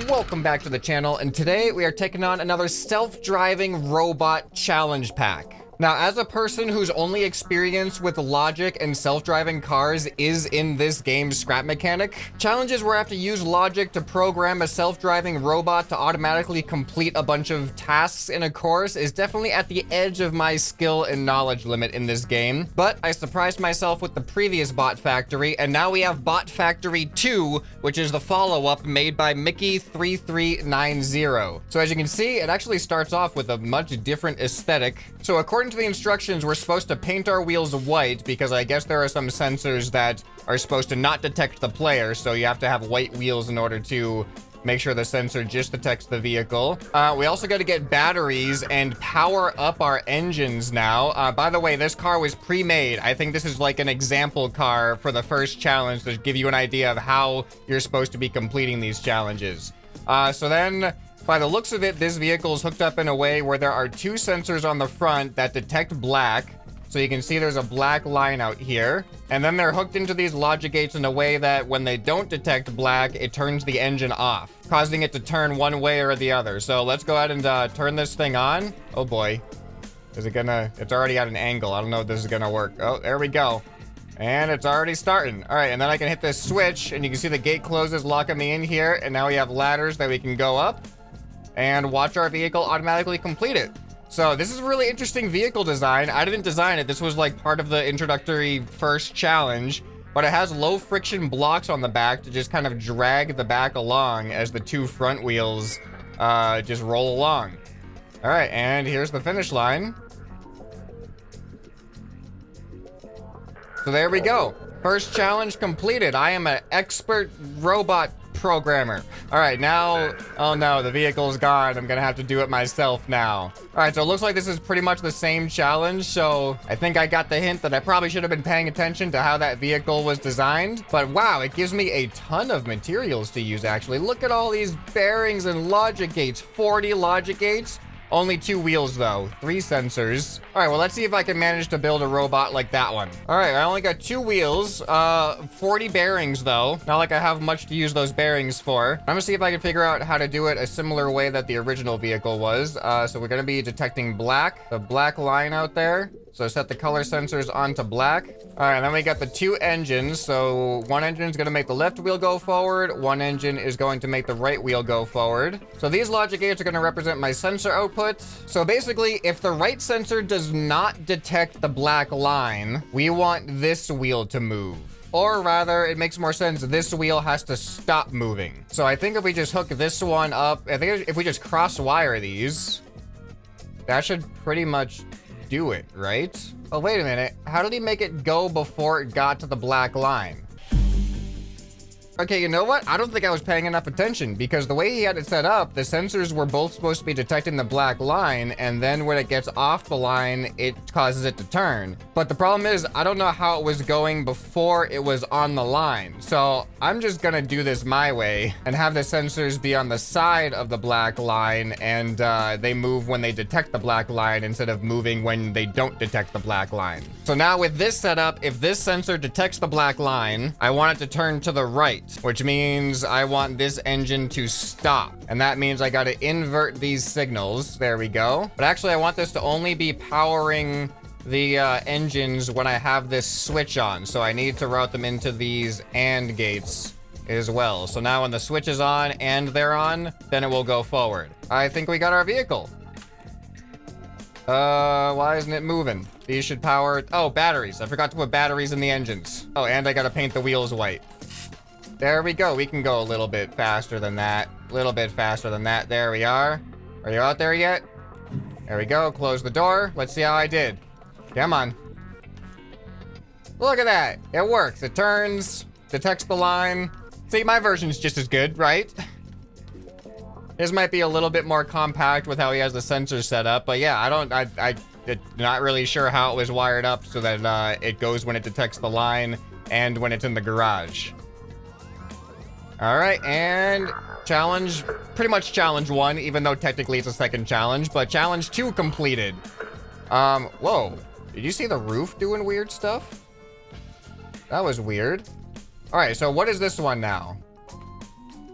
Welcome back to the channel, and today we are taking on another self-driving robot challenge pack. Now, as a person whose only experience with logic and self-driving cars is in this game's scrap mechanic, challenges where I have to use logic to program a self-driving robot to automatically complete a bunch of tasks in a course is definitely at the edge of my skill and knowledge limit in this game. But I surprised myself with the previous Bot Factory, and now we have Bot Factory 2, which is the follow-up made by Mickey3390. So as you can see, it actually starts off with a much different aesthetic. So according to the instructions, we're supposed to paint our wheels white because I guess there are some sensors that are supposed to not detect the player, so you have to have white wheels in order to make sure the sensor just detects the vehicle. We also got to get batteries and power up our engines now. By the way, this car was pre-made. I think this is like an example car for the first challenge to give you an idea of how you're supposed to be completing these challenges. So then, by the looks of it, this vehicle is hooked up in a way where there are two sensors on the front that detect black. So you can see there's a black line out here. And then they're hooked into these logic gates in a way that when they don't detect black, it turns the engine off, causing it to turn one way or the other. So let's go ahead and turn this thing on. Oh boy. Is it gonna... It's already at an angle. I don't know if this is gonna work. Oh, there we go. And it's already starting. All right, and then I can hit this switch, and you can see the gate closes, locking me in here. And now we have ladders that we can go up and watch our vehicle automatically complete it. So this is a really interesting vehicle design. I didn't design it. This was like part of the introductory first challenge, but it has low friction blocks on the back to just kind of drag the back along as the two front wheels just roll along. All right, and here's the finish line. So there we go. First challenge completed. I am an expert robot programmer. All right, now, oh no, the vehicle's gone. I'm gonna have to do it myself now. All right, so it looks like this is pretty much the same challenge. So I think I got the hint that I probably should have been paying attention to how that vehicle was designed. But wow, it gives me a ton of materials to use, actually. Look at all these bearings and logic gates. 40 logic gates. Only 2 wheels though, 3 sensors. All right, well, let's see if I can manage to build a robot like that one. All right, I only got 2 wheels, 40 bearings though. Not like I have much to use those bearings for. I'm gonna see if I can figure out how to do it a similar way that the original vehicle was. So we're gonna be detecting black, the black line out there. So set the color sensors onto black. All right, and then we got the 2 engines. So one engine is gonna make the left wheel go forward. One engine is going to make the right wheel go forward. So these logic gates are gonna represent my sensor output. So basically, if the right sensor does not detect the black line, we want this wheel to move. Or rather, it makes more sense, this wheel has to stop moving. So I think if we just hook this one up, I think if we just cross wire these, that should pretty much do it, right? Oh, wait a minute. How did he make it go before it got to the black line? Okay, you know what? I don't think I was paying enough attention because the way he had it set up, the sensors were both supposed to be detecting the black line, and then when it gets off the line, it causes it to turn. But the problem is, I don't know how it was going before it was on the line. So I'm just gonna do this my way and have the sensors be on the side of the black line, and they move when they detect the black line instead of moving when they don't detect the black line. So now with this setup, if this sensor detects the black line, I want it to turn to the right, which means I want this engine to stop. And that means I gotta invert these signals. There we go. But actually, I want this to only be powering the engines when I have this switch on. So I need to route them into these AND gates as well. So now when the switch is on and they're on, then it will go forward. I think we got our vehicle. Why isn't it moving? These should power... Oh, batteries. I forgot to put batteries in the engines. Oh, and I gotta paint the wheels white. There we go. We can go a little bit faster than that. A little bit faster than that. There we are. Are you out there yet? There we go. Close the door. Let's see how I did. Come on. Look at that. It works. It turns, detects the line. See, my version's just as good, right? His might be a little bit more compact with how he has the sensors set up, but yeah, I'm not really sure how it was wired up so that it goes when it detects the line and when it's in the garage. All right, and challenge, pretty much challenge 1, even though technically it's a second challenge, but challenge 2 completed. Whoa, did you see the roof doing weird stuff? That was weird. All right, so what is this one now?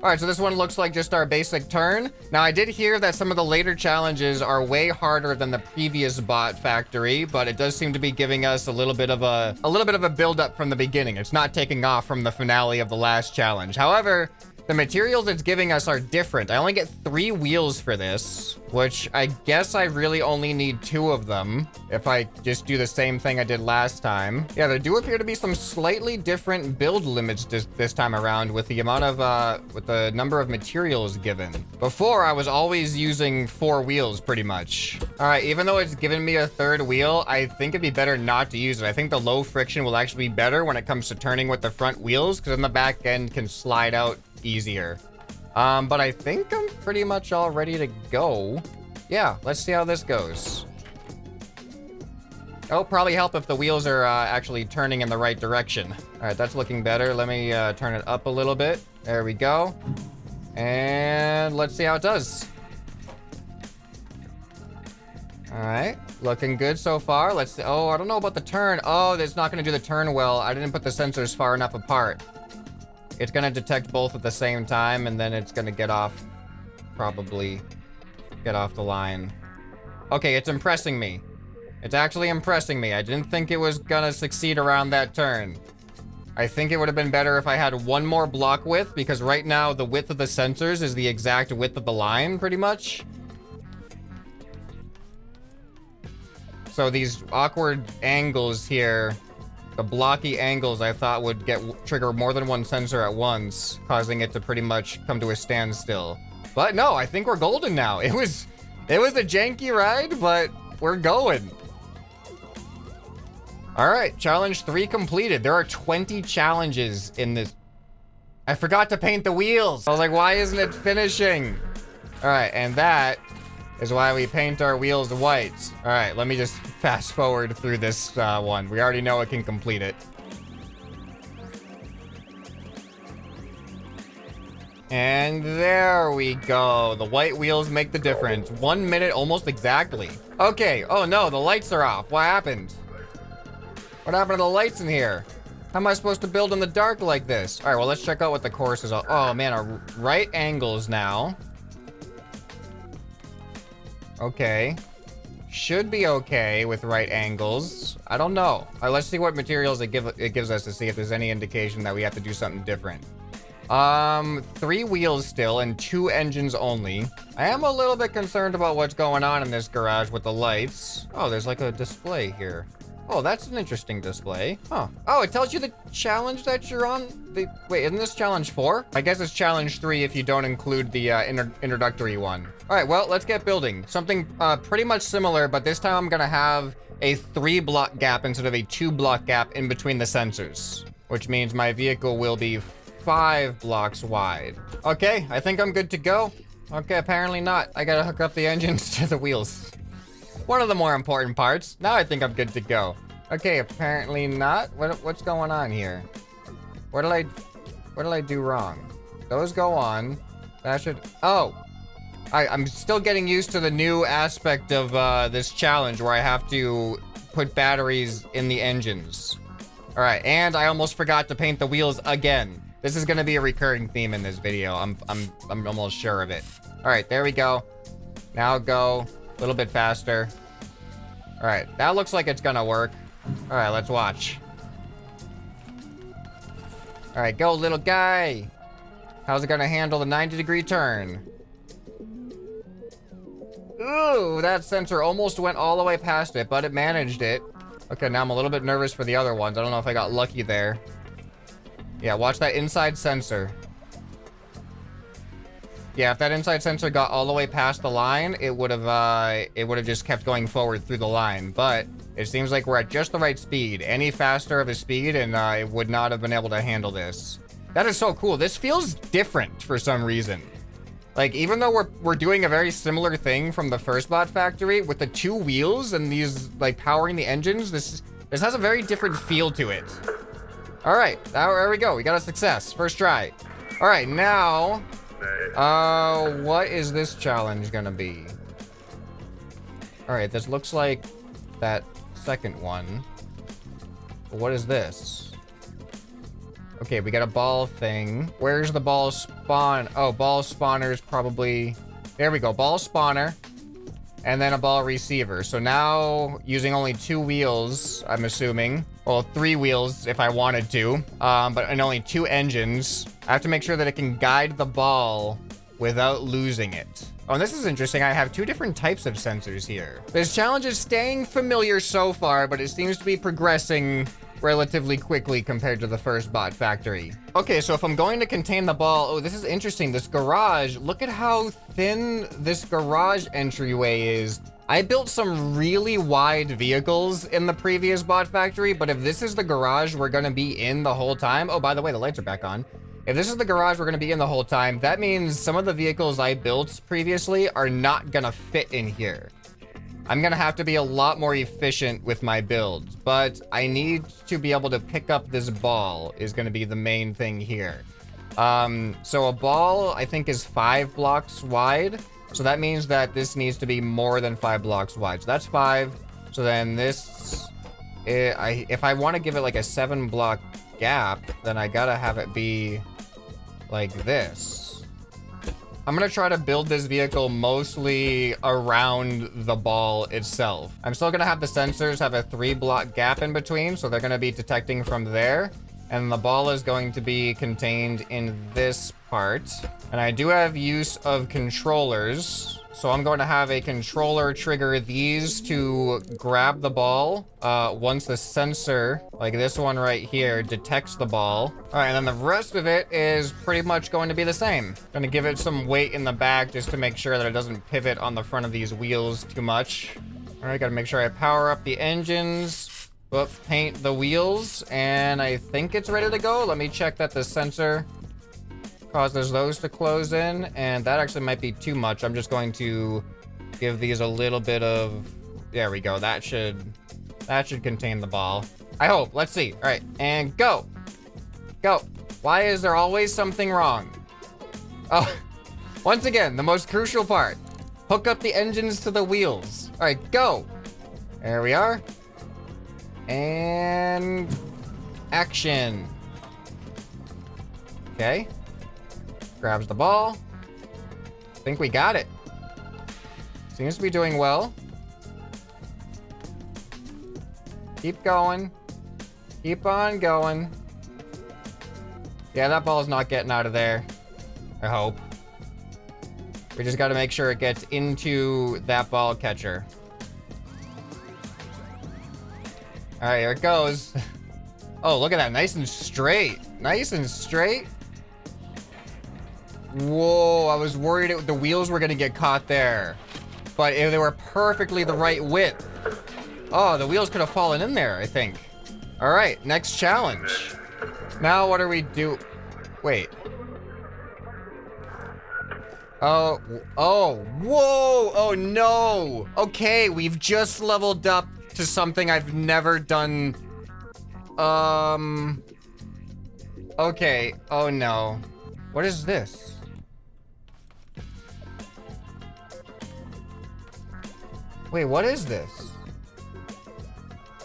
All right, so this one looks like just our basic turn. Now, I did hear that some of the later challenges are way harder than the previous bot factory, but it does seem to be giving us a little bit of a build up from the beginning. It's not taking off from the finale of the last challenge. However, the materials it's giving us are different. I only get 3 wheels for this, which I guess I really only need 2 of them if I just do the same thing I did last time. Yeah, there do appear to be some slightly different build limits this time around with the amount of, with the number of materials given. Before, I was always using 4 wheels pretty much. All right, even though it's given me a 3rd wheel, I think it'd be better not to use it. I think the low friction will actually be better when it comes to turning with the front wheels, because then the back end can slide out easier. But I think I'm pretty much all ready to go. Yeah, let's see how this goes. It'll probably help if the wheels are actually turning in the right direction. All right, that's looking better. Let me turn it up a little bit. There we go. And let's see how it does. All right, looking good so far. Let's see. Oh, I don't know about the turn. Oh, it's not going to do the turn well. I didn't put the sensors far enough apart. It's gonna detect both at the same time, and then it's gonna get off, probably get off the line. Okay, it's impressing me. It's actually impressing me. I didn't think it was gonna succeed around that turn. I think it would have been better if I had 1 more block width, because right now the width of the sensors is the exact width of the line, pretty much. So these awkward angles here, the blocky angles, I thought would trigger more than 1 sensor at once, causing it to pretty much come to a standstill. But no, I think we're golden now. It was a janky ride, but we're going. All right, challenge 3 completed. There are 20 challenges in this. I forgot to paint the wheels. I was like, why isn't it finishing? All right, and that is why we paint our wheels white. All right, let me just fast forward through this one. We already know it can complete it. And there we go. The white wheels make the difference. 1 minute almost exactly. Okay, oh no, the lights are off. What happened? What happened to the lights in here? How am I supposed to build in the dark like this? All right, well, let's check out what the course is. Oh man, our right angles now. Okay. Should be okay with right angles. I don't know. All right, let's see what materials it gives us to see if there's any indication that we have to do something different. 3 wheels still and 2 engines only. I am a little bit concerned about what's going on in this garage with the lights. Oh, there's like a display here. Oh, that's an interesting display. Huh. Oh, it tells you the challenge that you're on. Wait, isn't this challenge 4? I guess it's challenge 3 if you don't include the introductory one. All right, well, let's get building. Something pretty much similar, but this time I'm gonna have a 3 block gap instead of a 2 block gap in between the sensors, which means my vehicle will be 5 blocks wide. Okay, I think I'm good to go. Okay, apparently not. I gotta hook up the engines to the wheels. One of the more important parts. Now I think I'm good to go. Okay, apparently not. What's going on here? What did I do wrong? Those go on. That should... Oh! I'm still getting used to the new aspect of this challenge where I have to put batteries in the engines. Alright, and I almost forgot to paint the wheels again. This is gonna be a recurring theme in this video. I'm almost sure of it. Alright, there we go. Now go. A little bit faster. All right, that looks like it's gonna work. All right, let's watch. All right, go little guy. How's it gonna handle the 90-degree turn? Ooh, that sensor almost went all the way past it, but it managed it. Okay, now I'm a little bit nervous for the other ones. I don't know if I got lucky there. Yeah, watch that inside sensor. Yeah, if that inside sensor got all the way past the line, it would have just kept going forward through the line. But it seems like we're at just the right speed. Any faster of a speed, and it would not have been able to handle this. That is so cool. This feels different for some reason. Like, even though we're doing a very similar thing from the first bot factory with the 2 wheels and these like powering the engines, this has a very different feel to it. All right, there we go. We got a success. First try. All right, now. What is this challenge gonna be? Alright, this looks like that second one. What is this? Okay, we got a ball thing. Where's the ball spawn? Oh, ball spawner's probably... There we go, ball spawner. And then a ball receiver. So now, using only 2 wheels, I'm assuming. Well, 3 wheels if I wanted to. And only 2 engines. I have to make sure that it can guide the ball without losing it. Oh, and this is interesting. I have 2 different types of sensors here. This challenge is staying familiar so far, but it seems to be progressing relatively quickly compared to the first bot factory. Okay, so if I'm going to contain the ball... Oh, this is interesting. This garage, look at how thin this garage entryway is. I built some really wide vehicles in the previous bot factory, but if this is the garage we're going to be in the whole time... Oh, by the way, the lights are back on. If this is the garage we're going to be in the whole time, that means some of the vehicles I built previously are not going to fit in here. I'm going to have to be a lot more efficient with my builds, but I need to be able to pick up this ball is going to be the main thing here. So a ball, I think, is 5 blocks wide. So that means that this needs to be more than 5 blocks wide. So that's 5. So then this, if I want to give it like a 7 block gap, then I got to have it be like this. I'm gonna try to build this vehicle mostly around the ball itself. I'm still gonna have the sensors have a 3 block gap in between, so they're gonna be detecting from there. And the ball is going to be contained in this part. And I do have use of controllers. So I'm going to have a controller trigger these to grab the ball once the sensor, like this one right here, detects the ball. All right, and then the rest of it is pretty much going to be the same. Gonna give it some weight in the back just to make sure that it doesn't pivot on the front of these wheels too much. All right, gotta make sure I power up the engines, paint the wheels, and I think it's ready to go. Let me check that the sensor causes those to close in, and that actually might be too much. I'm just going to give these a little bit of... There we go. That should contain the ball. I hope. Let's see. All right, and go. Go. Why is there always something wrong? Oh, once again, the most crucial part. Hook up the engines to the wheels. All right, go. There we are. And action. Okay. Grabs the ball. I think we got it. Seems to be doing well. Keep going. Keep on going. Yeah, that ball's not getting out of there. I hope. We just got to make sure it gets into that ball catcher. All right, here it goes. Oh, look at that. Nice and straight. Nice and straight. Whoa, I was worried the wheels were going to get caught there. But if they were perfectly the right width. Oh, the wheels could have fallen in there, I think. All right, next challenge. Now what do we do? Wait. Oh, whoa, oh no. Okay, we've just leveled up to something I've never done. Okay, oh no. What is this? Wait, what is this?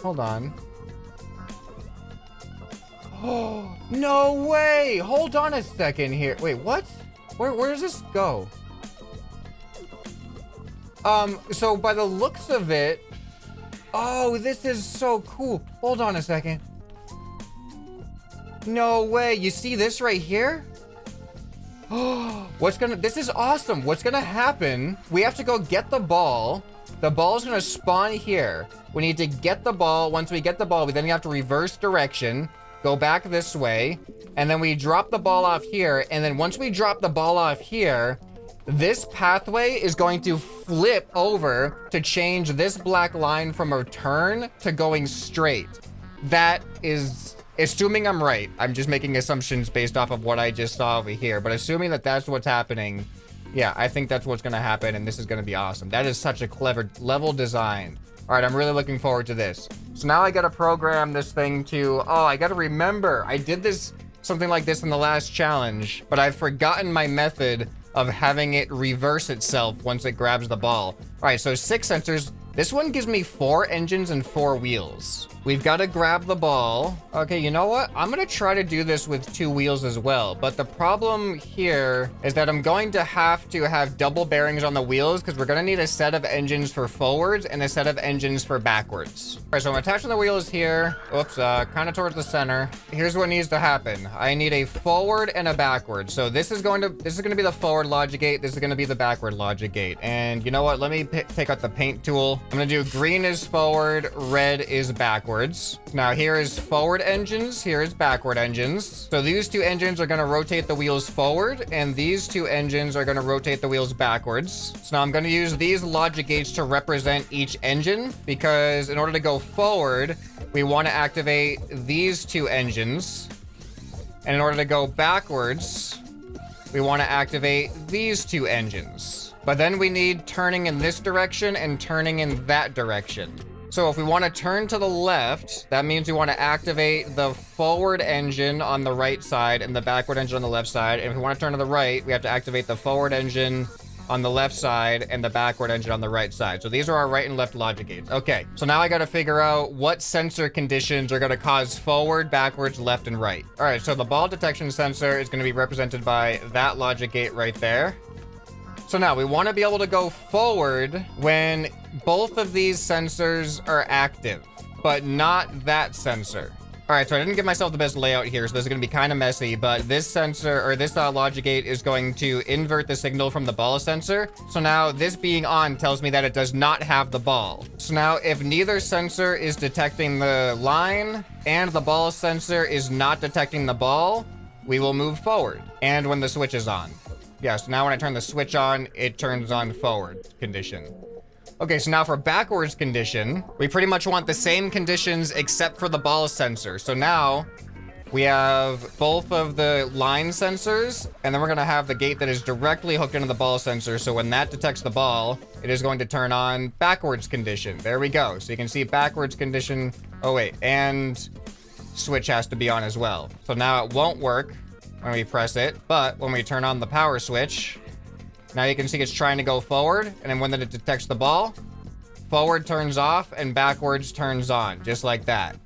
Hold on. Oh, no way! Hold on a second here. Wait, what? Where does this go? So by the looks of it... Oh, this is so cool. Hold on a second. No way. You see this right here? Oh, this is awesome. What's gonna happen? We have to go get the ball. The ball's gonna spawn here. We need to get the ball. Once we get the ball, we then have to reverse direction, go back this way, and then we drop the ball off here. And then once we drop the ball off here, this pathway is going to flip over to change this black line from a turn to going straight. That is, assuming I'm right. I'm just making assumptions based off of what I just saw over here. But assuming that that's what's happening, yeah, I think that's what's going to happen, and this is going to be awesome. That is such a clever level design. All right, I'm really looking forward to this. So now I got to program this thing to... Oh, I got to remember. I did something like this in the last challenge, but I've forgotten my method of having it reverse itself once it grabs the ball. All right, so 6 sensors. This one gives me 4 engines and 4 wheels. We've got to grab the ball. Okay, you know what? I'm gonna try to do this with 2 wheels as well. But the problem here is that I'm going to have double bearings on the wheels because we're gonna need a set of engines for forwards and a set of engines for backwards. All right, so I'm attaching the wheels here. Oops, kind of towards the center. Here's what needs to happen. I need a forward and a backward. So this is going to be the forward logic gate. This is going to be the backward logic gate. And you know what? Let me take out the paint tool. I'm gonna do green is forward, red is backwards. Now here is forward engines, here is backward engines. So these 2 engines are gonna rotate the wheels forward, and these 2 engines are gonna rotate the wheels backwards. So now I'm gonna use these logic gates to represent each engine, because in order to go forward, we wanna activate these 2 engines. And in order to go backwards, we wanna activate these 2 engines. But then we need turning in this direction and turning in that direction. So if we want to turn to the left, that means we want to activate the forward engine on the right side and the backward engine on the left side. And if we want to turn to the right, we have to activate the forward engine on the left side and the backward engine on the right side. So these are our right and left logic gates. Okay, so now I got to figure out what sensor conditions are going to cause forward, backwards, left, and right. All right, so the ball detection sensor is going to be represented by that logic gate right there. So now we want to be able to go forward when both of these sensors are active, but not that sensor. All right, so I didn't give myself the best layout here, so this is going to be kind of messy, but this sensor, or this logic gate, is going to invert the signal from the ball sensor. So now this being on tells me that it does not have the ball. So now if neither sensor is detecting the line and the ball sensor is not detecting the ball, we will move forward. And when the switch is on. Yeah, so now when I turn the switch on, it turns on forward condition. Okay, so now for backwards condition, we pretty much want the same conditions except for the ball sensor. So now we have both of the line sensors, and then we're gonna have the gate that is directly hooked into the ball sensor. So when that detects the ball, it is going to turn on backwards condition. There we go. So you can see backwards condition. Oh wait, and switch has to be on as well. So now it won't work when we press it, but when we turn on the power switch, now you can see it's trying to go forward, and then when it detects the ball, forward turns off and backwards turns on, just like that.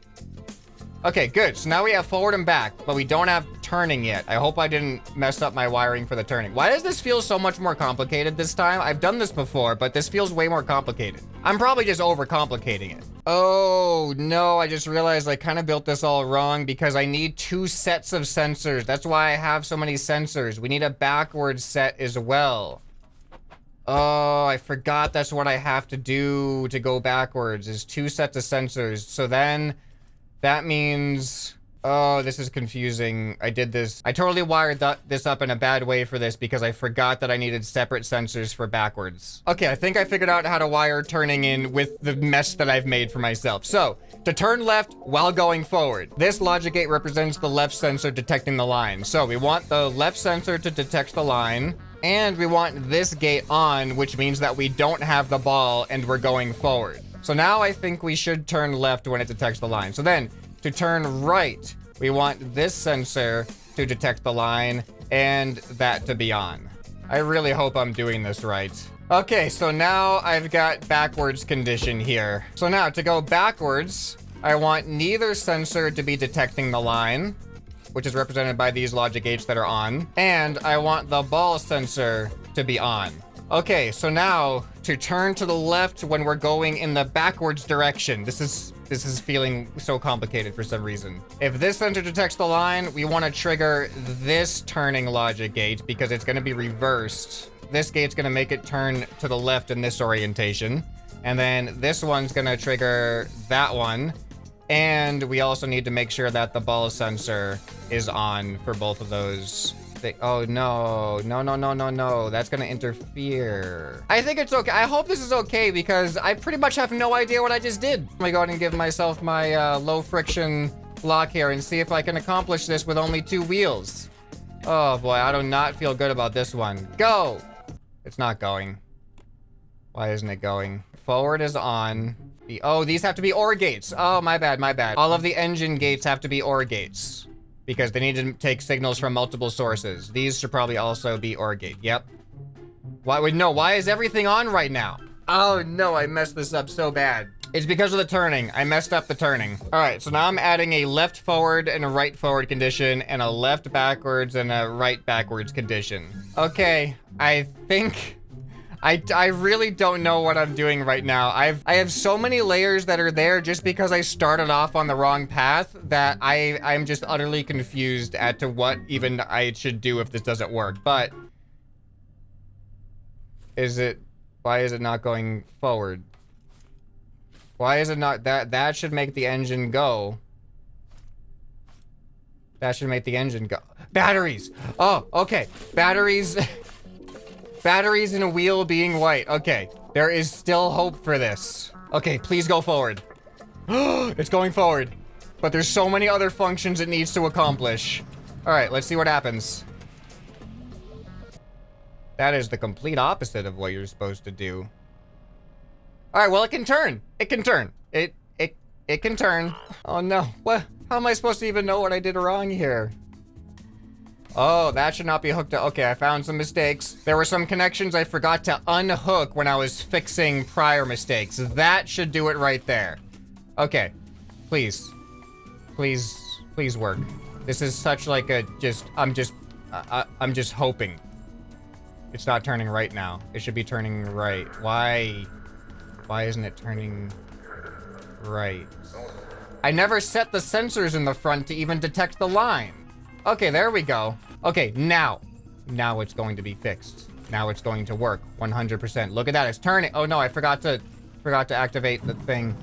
Okay, good. So now we have forward and back, but we don't have turning yet. I hope I didn't mess up my wiring for the turning. Why does this feel so much more complicated this time? I've done this before, but this feels way more complicated. I'm probably just overcomplicating it. Oh, no, I just realized I kind of built this all wrong because I need 2 sets of sensors. That's why I have so many sensors. We need a backwards set as well. Oh, I forgot that's what I have to do to go backwards, is 2 sets of sensors. So then that means... Oh, this is confusing. I did this. I totally wired this up in a bad way for this because I forgot that I needed separate sensors for backwards. Okay, I think I figured out how to wire turning in with the mess that I've made for myself. So, to turn left while going forward. This logic gate represents the left sensor detecting the line. So, we want the left sensor to detect the line. And we want this gate on, which means that we don't have the ball and we're going forward. So now I think we should turn left when it detects the line. So then, to turn right, we want this sensor to detect the line and that to be on. I really hope I'm doing this right. Okay, so now I've got backwards condition here. So now to go backwards, I want neither sensor to be detecting the line, which is represented by these logic gates that are on, and I want the ball sensor to be on. Okay, so now to turn to the left when we're going in the backwards direction. This is feeling so complicated for some reason. If this sensor detects the line, we want to trigger this turning logic gate because it's going to be reversed. This gate's going to make it turn to the left in this orientation. And then this one's going to trigger that one. And we also need to make sure that the ball sensor is on for both of those. Oh, no. No. That's gonna interfere. I think it's okay. I hope this is okay because I pretty much have no idea what I just did. Let me go ahead and give myself my low friction block here and see if I can accomplish this with only 2 wheels. Oh boy, I do not feel good about this one. Go! It's not going. Why isn't it going? Forward is on. Oh, these have to be OR gates. Oh, my bad. All of the engine gates have to be OR gates. Because they need to take signals from multiple sources. These should probably also be OR gate. Yep. Why is everything on right now? Oh no, I messed this up so bad. It's because of the turning. I messed up the turning. All right, so now I'm adding a left forward and a right forward condition and a left backwards and a right backwards condition. Okay, I think... I really don't know what I'm doing right now. I have so many layers that are there just because I started off on the wrong path that I'm just utterly confused as to what even I should do if this doesn't work. But why is it not going forward? Why is it not that should make the engine go? That should make the engine go. Batteries. Oh, okay. Batteries. Batteries in a wheel being white. Okay, there is still hope for this. Okay, please go forward. It's going forward. But there's so many other functions it needs to accomplish. All right, let's see what happens. That is the complete opposite of what you're supposed to do. All right, well, it can turn. It can turn. It can turn. Oh no, what? How am I supposed to even know what I did wrong here? Oh, that should not be hooked up. Okay, I found some mistakes. There were some connections I forgot to unhook when I was fixing prior mistakes. That should do it right there. Okay, please. Please work. This is such like a I'm just hoping. It's not turning right now. It should be turning right. Why isn't it turning right? I never set the sensors in the front to even detect the line. Okay, there we go. Okay, now it's going to be fixed. Now it's going to work 100%. Look at that, it's turning. Oh no, I forgot to activate the thing.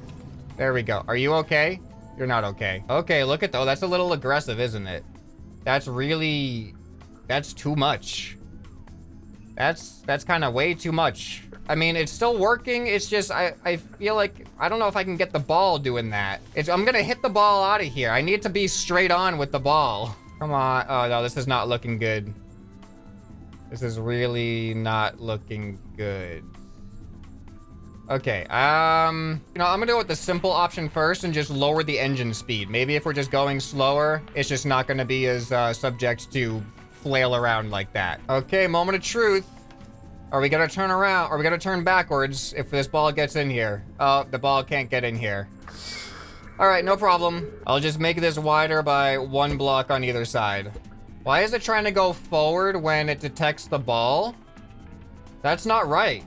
There we go. Are you okay? You're not okay. Okay, look at that's a little aggressive, isn't it? That's too much. That's kind of way too much. I mean, it's still working. It's just, I feel like, I don't know if I can get the ball doing that. I'm gonna hit the ball out of here. I need to be straight on with the ball. Come on. Oh, no, this is not looking good. This is really not looking good. Okay, you know, I'm gonna go with the simple option first and just lower the engine speed. Maybe if we're just going slower, it's just not gonna be as subject to flail around like that. Okay, moment of truth. Are we gonna turn around? Are we gonna turn backwards if this ball gets in here? Oh, the ball can't get in here. All right, no problem. I'll just make this wider by 1 block on either side. Why is it trying to go forward when it detects the ball? That's not right.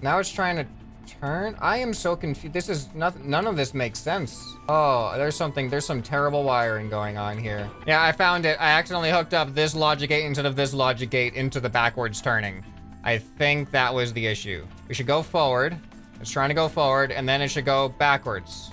Now it's trying to turn? I am so confused. This is nothing. None of this makes sense. Oh, there's some terrible wiring going on here. Yeah, I found it. I accidentally hooked up this logic gate instead of this logic gate into the backwards turning. I think that was the issue. We should go forward. It's trying to go forward, and then it should go backwards.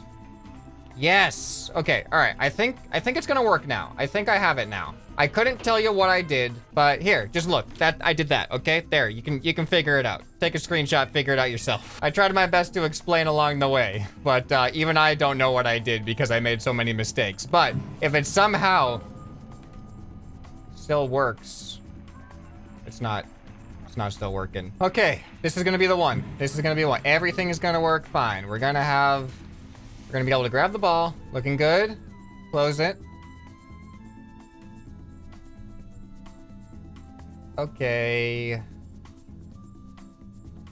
Yes. Okay. All right. I think it's gonna work now. I think I have it now. I couldn't tell you what I did, but here, just look. I did that. Okay. There. You can figure it out. Take a screenshot. Figure it out yourself. I tried my best to explain along the way, but even I don't know what I did because I made so many mistakes. But if it somehow still works, it's not still working. Okay. This is gonna be the one. This is gonna be the one. Everything is gonna work fine. We're gonna be able to grab the ball. Looking good. Close it. Okay.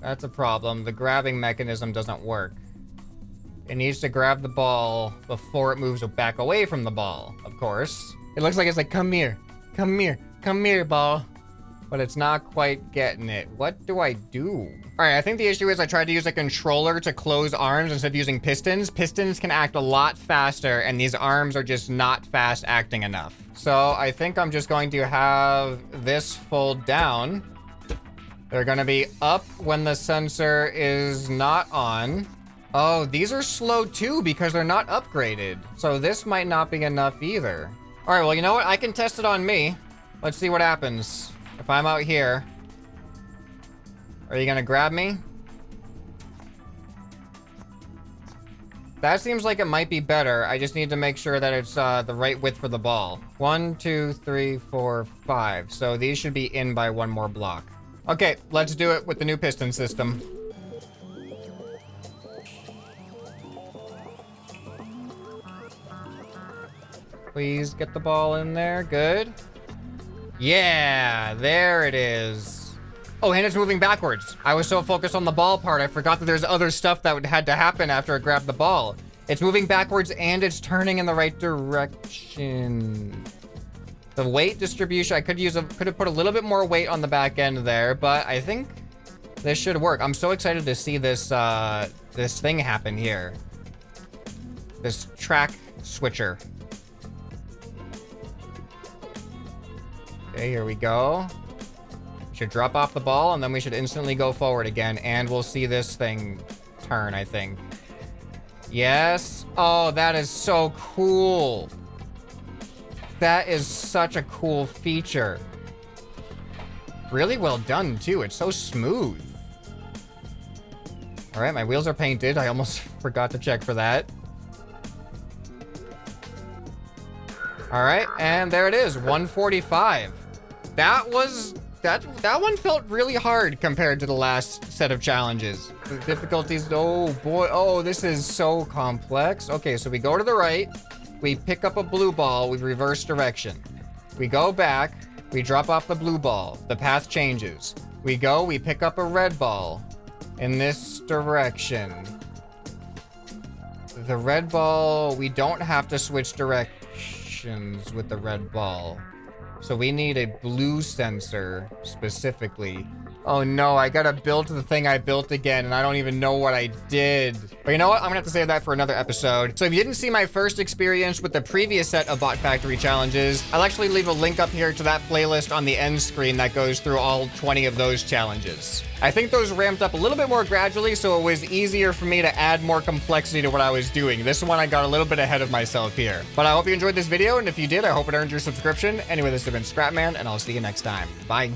That's a problem. The grabbing mechanism doesn't work. It needs to grab the ball before it moves back away from the ball, of course. It looks like it's like, come here. Come here. Come here, ball. But it's not quite getting it. What do I do? All right, I think the issue is I tried to use a controller to close arms instead of using pistons. Pistons can act a lot faster, and these arms are just not fast acting enough. So I think I'm just going to have this fold down. They're gonna be up when the sensor is not on. Oh, these are slow too because they're not upgraded. So this might not be enough either. All right, well, you know what? I can test it on me. Let's see what happens. If I'm out here, are you gonna grab me? That seems like it might be better. I just need to make sure that it's the right width for the ball. 1, 2, 3, 4, 5. So these should be in by 1 more block. Okay, let's do it with the new piston system. Please get the ball in there. Good. Yeah, there it is. Oh, and it's moving backwards. I was so focused on the ball part, I forgot that there's other stuff that had to happen after it grabbed the ball. It's moving backwards and it's turning in the right direction. The weight distribution, I could have put a little bit more weight on the back end there, but I think this should work. I'm so excited to see this, this thing happen here. This track switcher. Okay, here we go. Should drop off the ball, and then we should instantly go forward again, and we'll see this thing turn, I think. Yes. Oh, that is so cool. That is such a cool feature. Really well done, too. It's so smooth. All right, my wheels are painted. I almost forgot to check for that. All right, and there it is, 145. That one felt really hard compared to the last set of challenges. The difficulties, oh boy, oh, this is so complex. Okay, so we go to the right, we pick up a blue ball, we reverse direction. We go back, we drop off the blue ball, the path changes. We go, we pick up a red ball in this direction. The red ball, we don't have to switch directions with the red ball. So we need a blue sensor specifically. Oh no, I gotta build the thing I built again, and I don't even know what I did. But you know what? I'm gonna have to save that for another episode. So if you didn't see my first experience with the previous set of Bot Factory challenges, I'll actually leave a link up here to that playlist on the end screen that goes through all 20 of those challenges. I think those ramped up a little bit more gradually, so it was easier for me to add more complexity to what I was doing. This one, I got a little bit ahead of myself here. But I hope you enjoyed this video, and if you did, I hope it earned your subscription. Anyway, this has been ScrapMan, and I'll see you next time. Bye.